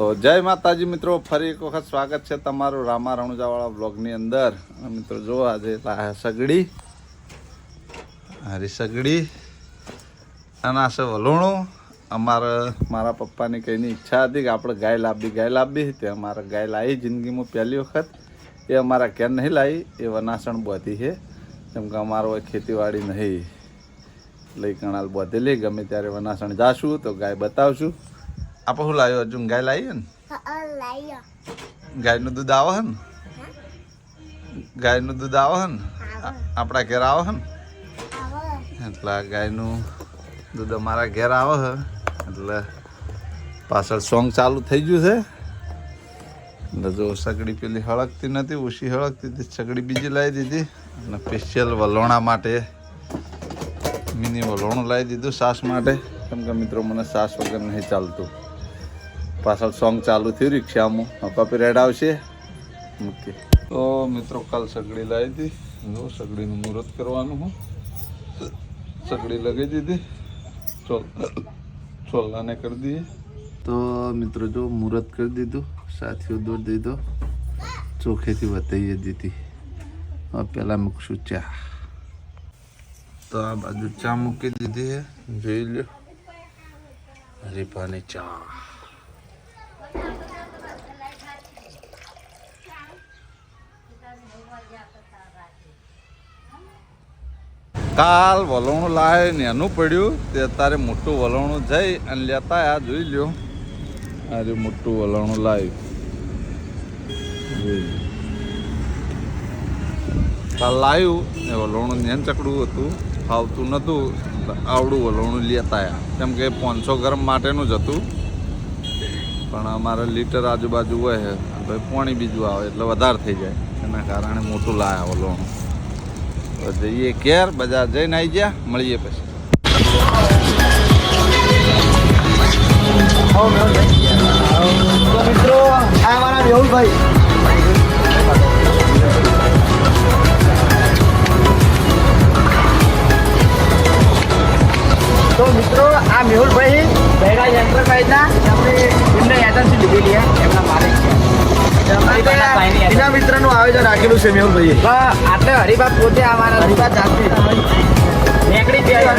તો જય માતાજી મિત્રો, ફરી એક વખત સ્વાગત છે તમારું રામા રણુજાવાળા બ્લોગની અંદર. મિત્રો જો આજે સગડી હારી સગડી અને આ છે વલોણું. મારા પપ્પાની કંઈની ઈચ્છા હતી કે આપણે ગાય લાવવી તે અમારે ગાય લાવી જિંદગીમાં પહેલી વખત. એ અમારા ઘેર નહીં લાવી, એ વનાસણ બોધી છે, કેમ કે અમારો ખેતીવાડી નહીં લઈ કણાલ બોધેલી. ગમે ત્યારે વનાસણ જાશું તો ગાય બતાવશું. આપણે શું લાવ્યો? હજુ ગાય લાવીએ ને? ગાયનું દૂધ આવે છે ને? ગાયનું દૂધ આવે છે ને? આપણા ઘેર આવે છે ને? એટલે ગાયનું દૂધ અમારા ઘેર આવે છે. એટલે પાછળ સોંગ ચાલુ થઈ ગયું છે. એટલે જો સગડી પેલી હળકતી નથી, ઓછી હળકતી હતી, સગડી બીજી લાવી દીધી. અને સ્પેશિયલ વલોણા માટે મિની વલોણું લાવી દીધું સાસ માટે, કેમ કે મિત્રો મને સાસ વગર નહીં ચાલતું. પાછળ સોંગ ચાલુ થયું રિક્ષામાં, કોપીરાઇટ આવશે મૂકી. તો મિત્રો કાલ સગડી લાવી હતી. જો સગડીનું મુહૂર્ત કરવાનું હું સગડી લગાવી દીધી, છોલાને કરી દઈએ. તો મિત્રો જો મુહૂર્ત કરી દીધું, સાથીઓ દોડ દીધો, ચોખેથી વધાઈએ દીધી. હવે પહેલાં મૂકશું ચા. તો આ બાજુ ચા મૂકી દીધી છે, જોઈ લો હરીફાની ચા. કાલ વલોણું લાવે ને એનું પડ્યું તે અત્યારે મોટું વલોણું જઈ અને લેતા આ જોઈ લ્યો. અરે મોટું વલોણું લાવ્યું, કાલ લાવ્યું એ વલોણું નેન ચકડું હતું, ફાવતું નહોતું. આવડું વલોણું લેતા આવ્યા, કેમ કે 500 ગ્રામ માટેનું જ હતું. પણ અમારે લીટર આજુબાજુ હોય છે, ભાઈ પાણી બીજું આવે એટલે વધારે થઈ જાય, એના કારણે મોટું લાવ્યા વલોણું. તો જઈએ ઘેર, બજાર જઈને આવી ગયા, મળીએ પછી. તો મિત્રો આ મારા મેહુલભાઈ, તો મિત્રો આ મેહુલભાઈ ભેગા એન્ટરપ્રાઇઝના એમને એજન્સી લીધેલી છે, એમના માલિક છે. એના મિત્રનું આયોજન રાખેલું છે મેહુલભાઈએ. આટલે હરિભા પોતે અમારા હરિભા જાતે નીકળી ગયા.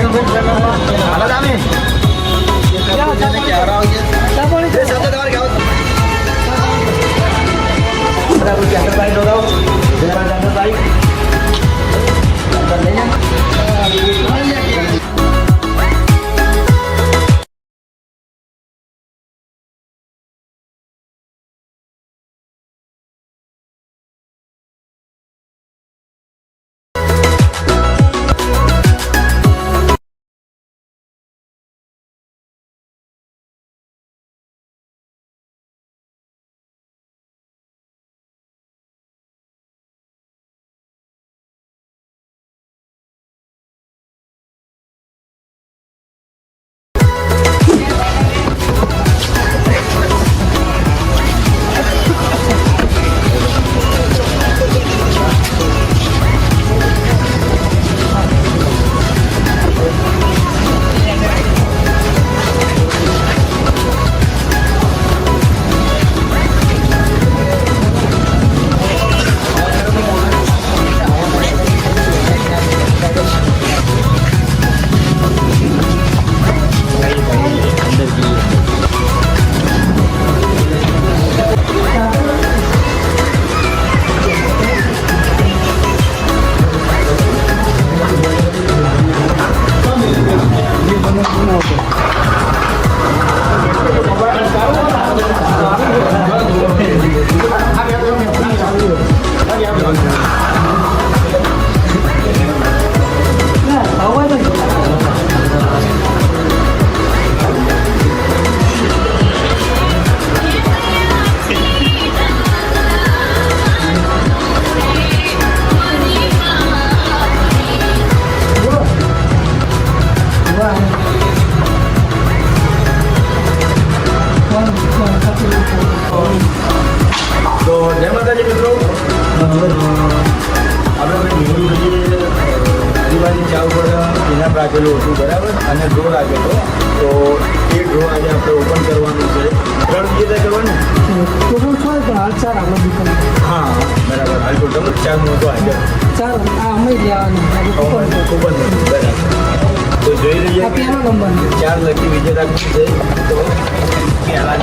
તો જય માતાજી મિત્રો, આપણે હરિભાઈની ચા ઉપર ઇનામ રાખેલું હતું બરાબર, અને ડ્રો રાખેલો. તો એ ડ્રો આજે આપણે ઓપન કરવાનું છે. 3 વિજેતા કરવાનું. ટોટલ 6 પણ હાલ 4 આપણા દુકાન હા બરાબર હાલ ટોટલ 4 નોટો હાજર 4 આ અમે જ લેવાની ખૂબ જ બરાબર તો જોઈ રહીએ આ પહેલો નંબર 4 લકી વિજેતા છે તો પહેલા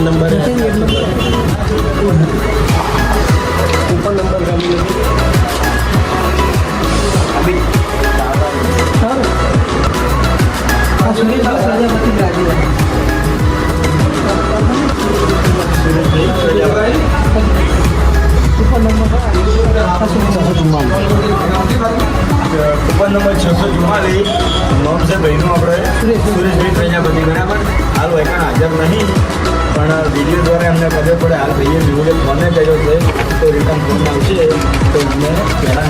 નંબર છે કૂપન નંબર 644 નામ છે ભાઈનું આપણે સુરેશભાઈ પ્રજાપતિ બરાબર હાલ વૈકાણ હાજર નહીં પણ વિડીયો દ્વારા એમને ખબર પડે હાલ ભાઈએ વિડીયો ફોને કર્યો છે તો રિટર્ન ફોન આવશે તો અમને પહેલા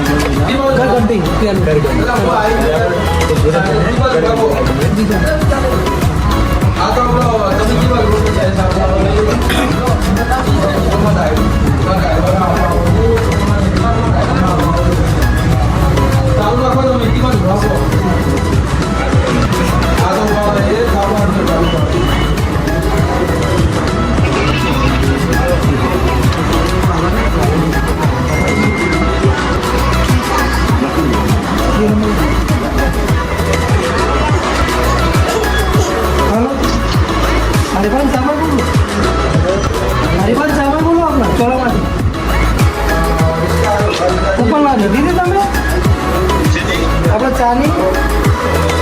હરિભાઈ સામાન બોલો આપણા ચોરામાંથી ઉપર લાદી દીધી તમે આપણે ચાની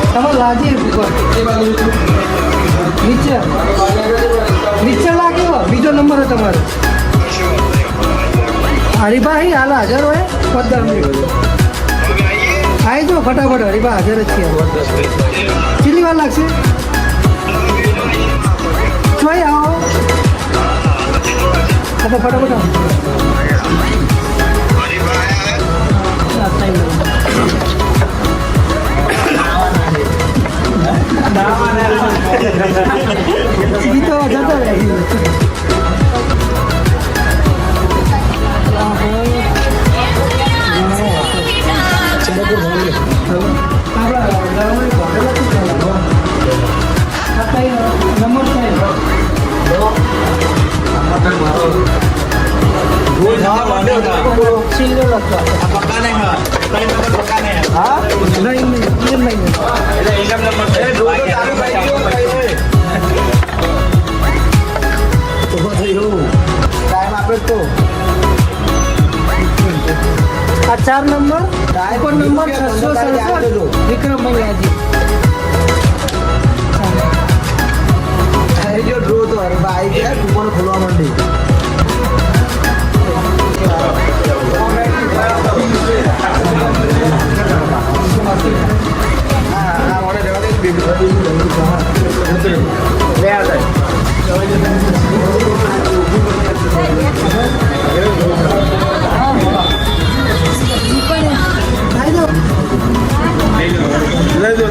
તમે લાદી ઉપર નીચે લાગ્યો બીજો નંબર હોય તમારો હરિભાઈ હાલ હાજર હોય 15 મિનિટ આવી જાઓ ફટાફટ હરિભાઈ હાજર જ છે કેટલી વાર લાગશે જોઈ આવો ફટાફટ તો જતો આ 4 નંબર ઉપર નંબર 667 વિક્રમભાઈ આજે જો ડ્રો તો આવી ગયા કૂપન ખોલવા માંડી લઈ દો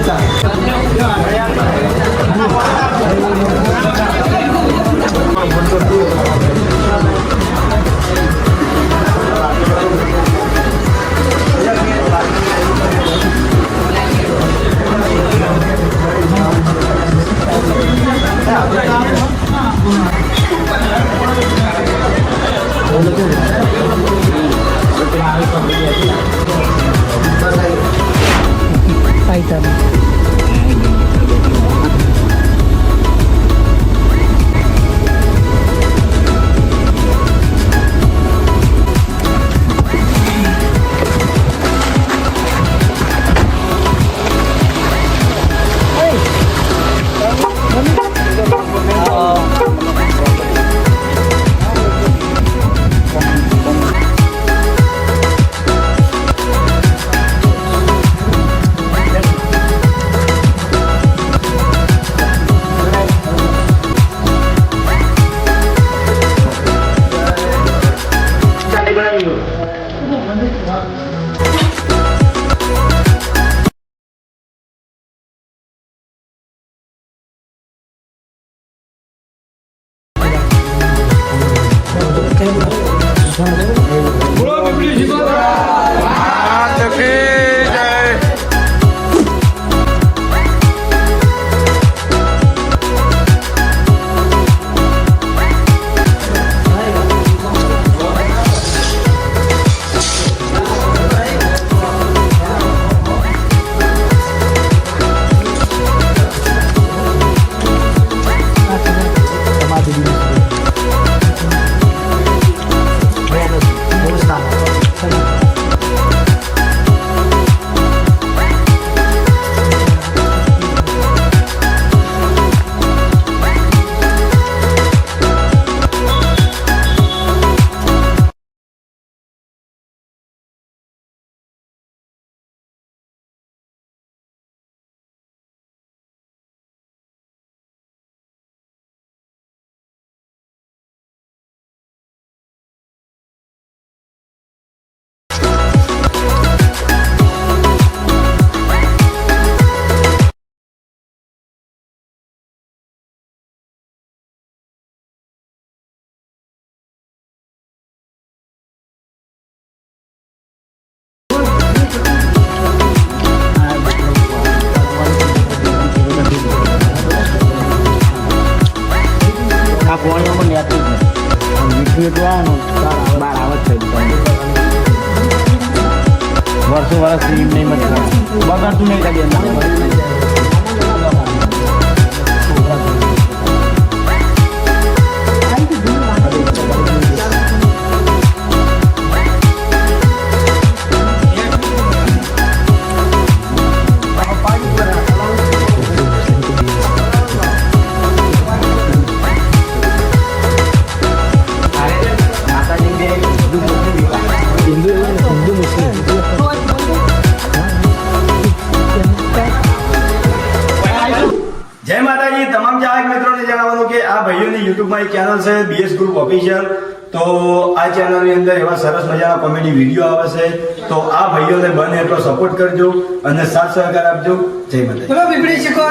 આ પોણીમાં લેતું જ નહીં મીઠું એટલું આવવાનું બાર આવત થઈ વર્ષો વર્ષ નહીં મતલબ બગાડતું નહીં કાઢી જય માતાજી. તમામ ચાહક મિત્રોને જણાવવાનું કે આ ભાઈઓની યુટ્યુબમાં એક ચેનલ છે BS ગ્રુપ ઓફિશિયલ. તો આ ચેનલની અંદર એવા સરસ મજાના કોમેડી વિડીયો આવે છે. તો આ ભાઈઓને બને એટલો સપોર્ટ કરજો અને સાથ સહકાર આપજો. જય માતાજી. ચલો પીપળી શીખો.